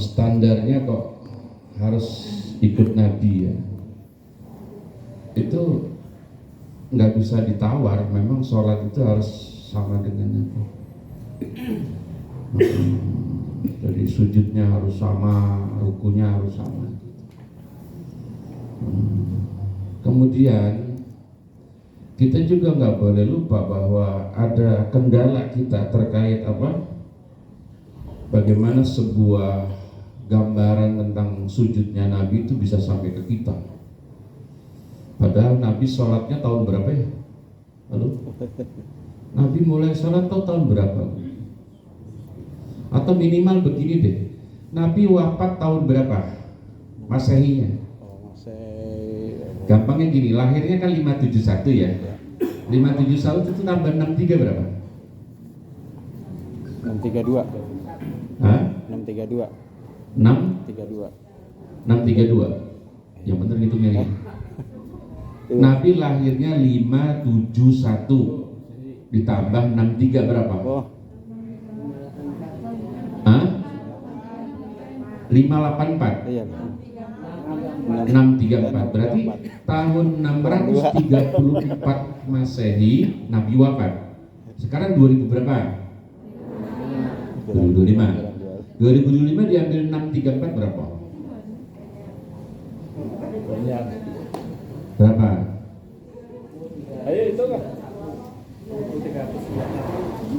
standarnya kok harus ikut Nabi ya. Itu nggak bisa ditawar, memang sholat itu harus sama dengan Nabi. Jadi sujudnya harus sama, rukunya harus sama. Kemudian kita juga nggak boleh lupa bahwa ada kendala kita terkait apa? Bagaimana sebuah gambaran tentang sujudnya Nabi itu bisa sampai ke kita. Padahal Nabi sholatnya tahun berapa ya? Lalu Nabi mulai sholat tahun berapa? Atau minimal begini deh, Nabi wafat tahun berapa? Masehinya? Gampangnya gini, lahirnya kan 571 ya. 571 itu tambah 63 berapa? 632. Hah? 632. 632. 632. Yang benar hitungnya ini. Nabi lahirnya 571 ditambah 63 berapa? Oh. Hah? 584. Iya. 634 berarti tahun 634 Masehi Nabi wafat. Sekarang 2000 berapa? 2025. 2025 diambil 634 berapa? Berapa? Ayo itu kan.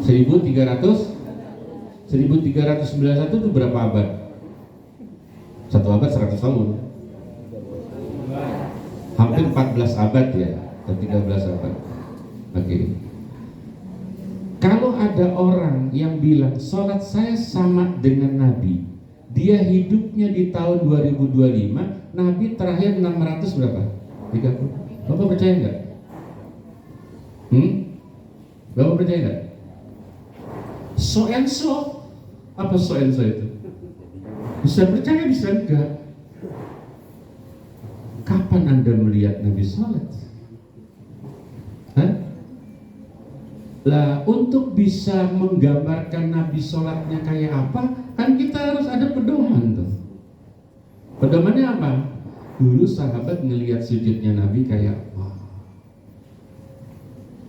1391 itu berapa abad? Satu abad 100 tahun. Hampir 14 abad ya, atau 13 abad. Oke. Kalau ada orang yang bilang sholat saya sama dengan Nabi, dia hidupnya di tahun 2025, Nabi terakhir 600 berapa? 30. Bapak percaya nggak? Bapak percaya nggak? So and so. Apa so and so itu? Bisa percaya, bisa enggak. Kapan Anda melihat Nabi sholat? Lah, untuk bisa menggambarkan Nabi sholatnya kayak apa, kan kita harus ada pedoman tuh. Pedomannya apa? Dulu sahabat ngelihat sujudnya Nabi kayak wah.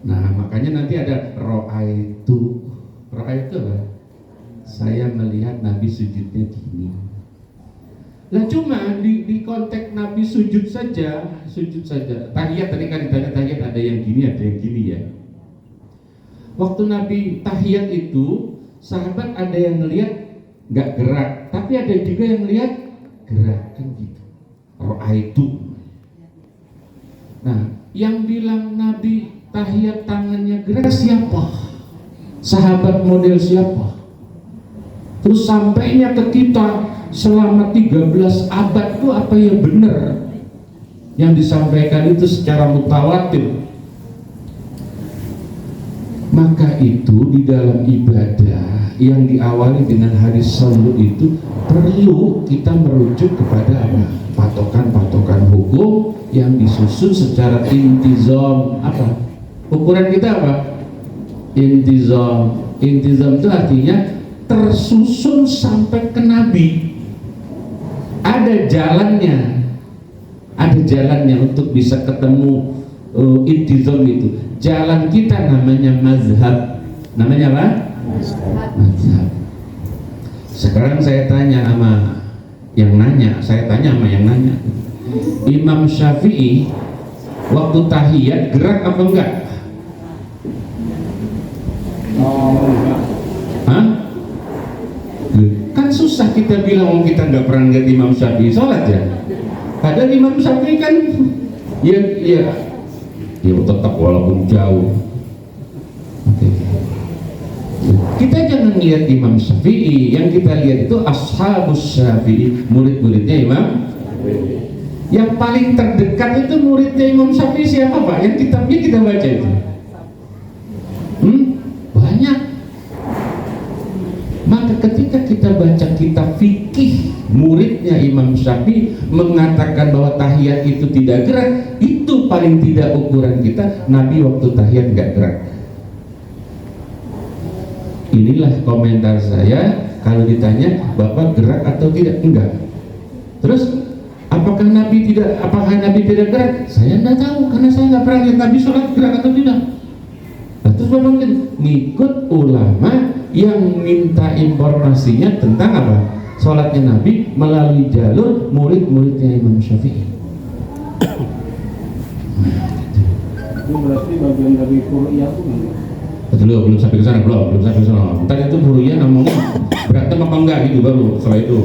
Nah, makanya nanti ada ro'aitu lah. Saya melihat Nabi sujudnya gini. Lah cuma di konteks Nabi sujud saja. Tahiyat tadi kan ditanya tahiyat ada yang gini, ada yang gini ya. Waktu Nabi tahiyat itu, sahabat ada yang ngelihat nggak gerak, tapi ada juga yang ngelihat gerak kan gitu. Ro'aitu. Nah, yang bilang Nabi tahiyat tangannya gerak siapa? Sahabat model siapa? Terus sampainya ke kita selama 13 abad itu apa ya benar yang disampaikan itu secara mutawatir. Maka itu di dalam ibadah yang diawali dengan hadis sallu itu perlu kita merujuk kepada apa? Patokan-patokan hukum yang disusun secara intizam. Apa? Ukuran kita apa? Intizam. Intizam itu artinya tersusun sampai ke Nabi. Ada jalannya untuk bisa ketemu intizam itu. Jalan kita namanya mazhab. Namanya apa? Mazhab. Sekarang saya tanya sama yang nanya, Imam Syafi'i waktu tahiyat gerak apa enggak? Hah? Kan susah kita bilang kita nggak pernah lihat Imam Syafi'i sholat ya. Padahal Imam Syafi'i kan ya tetap walaupun jauh. Oke. Kita jangan lihat Imam Syafi'i, yang kita lihat itu ashabus Syafi'i, murid-muridnya Imam. Yang paling terdekat itu muridnya Imam Syafi'i siapa Pak? Yang kitabnya kita baca itu. Banyak. Maka ketika kita baca kitab fikih muridnya Imam Syafi'i mengatakan bahwa tahiyat itu tidak gerak, itu paling tidak ukuran kita. Nabi waktu tahiyat nggak gerak. Inilah komentar saya kalau ditanya Bapak gerak atau tidak? Enggak. Terus apakah Nabi tidak gerak? Saya nggak tahu karena saya nggak pernah lihat Nabi sholat gerak atau tidak. Nah, terus Bapak ngikut ulama yang minta informasinya tentang apa? Sholatnya Nabi melalui jalur murid-muridnya Imam Syafi'i. Itu berarti bagian dari Qur'iyah itu belum sampai ke sana, belum sampai ke sana. Ntar itu Qur'iyah ngomongnya berantem apa enggak gitu baru setelah itu.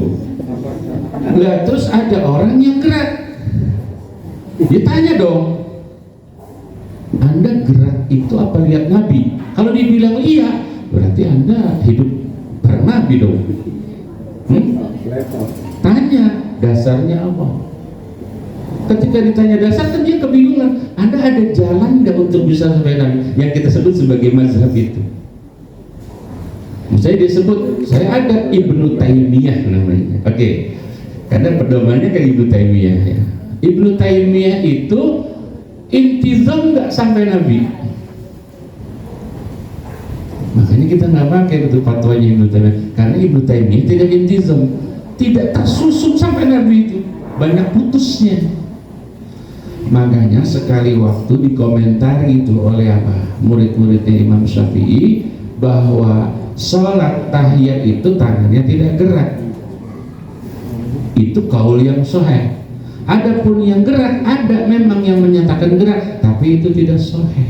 Lah terus ada orang yang gerak. Ditanya dong, Anda gerak itu apa lihat Nabi? Kalau dibilang iya, berarti Anda hidup bareng Nabi dong. Tanya dasarnya apa? Ketika ditanya dasar kan dia kebingungan. Anda ada jalan nggak untuk bisa sampai Nabi? Yang kita sebut sebagai mazhab itu. Saya disebut, saya ada Ibnu Taimiyah namanya. Oke. Karena pedomannya kan Ibnu Taimiyah ya. Ibnu Taimiyah itu intizam nggak sampai Nabi. Makanya kita nggak pakai betul fatwanya Ibnu Taimiyah. Karena Ibnu Taimiyah tidak intizam, tidak tersusun sampai Nabi itu, banyak putusnya. Makanya sekali waktu dikomentari itu oleh murid-muridnya Imam Syafi'i bahwa sholat tahiyat itu tangannya tidak gerak. Itu kaul yang sahih. Adapun yang gerak, ada memang yang menyatakan gerak, tapi itu tidak sahih.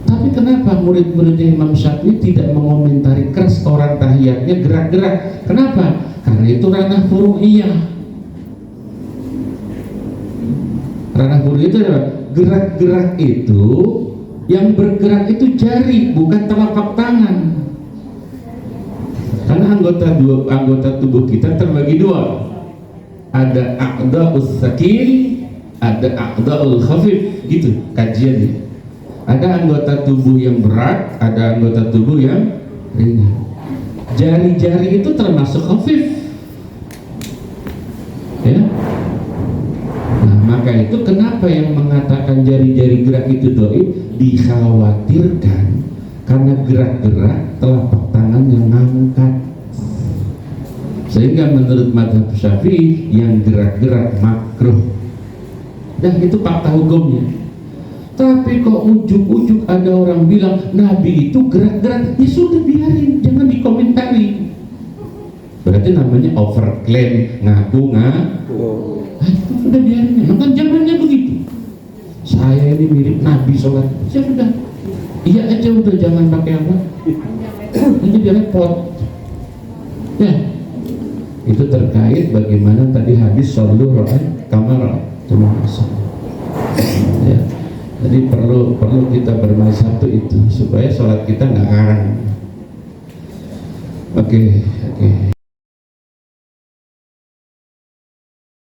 Tapi kenapa murid-muridnya Imam Syafi'i tidak mengomentari keras orang tahiyatnya gerak-gerak? Kenapa? Karena itu ranah furu'iyah. Ranah fur'i itu adalah gerak-gerak itu, yang bergerak itu jari, bukan telapak tangan. Karena anggota tubuh kita terbagi dua. Ada a'dha'us sakil, ada a'dha'ul khafif, gitu kajiannya. Ada anggota tubuh yang berat, ada anggota tubuh yang ringan. Jari-jari itu termasuk khafif, ya. Nah, maka itu kenapa yang mengatakan jari-jari gerak itu dhaif, dikhawatirkan karena gerak-gerak telapak tangan yang ngangkat, sehingga menurut mazhab Syafi'i yang gerak-gerak makruh. Dan itu fakta hukumnya. Tapi kok ujuk-ujuk ada orang bilang Nabi itu gerak-gerak, ya sudah biarin, jangan dikomentari. Berarti namanya overclaim, ngaku-ngaku. Udah biarin, kan zamannya begitu. Saya ini mirip Nabi sholat, ya sudah, iya aja, udah jangan pakai apa. Ini dia repot. Ya, itu terkait bagaimana tadi hadis sallu ra'at kamar termasuk. Ya, jadi perlu kita bermazhab itu supaya sholat kita nggak ngarang. Oke.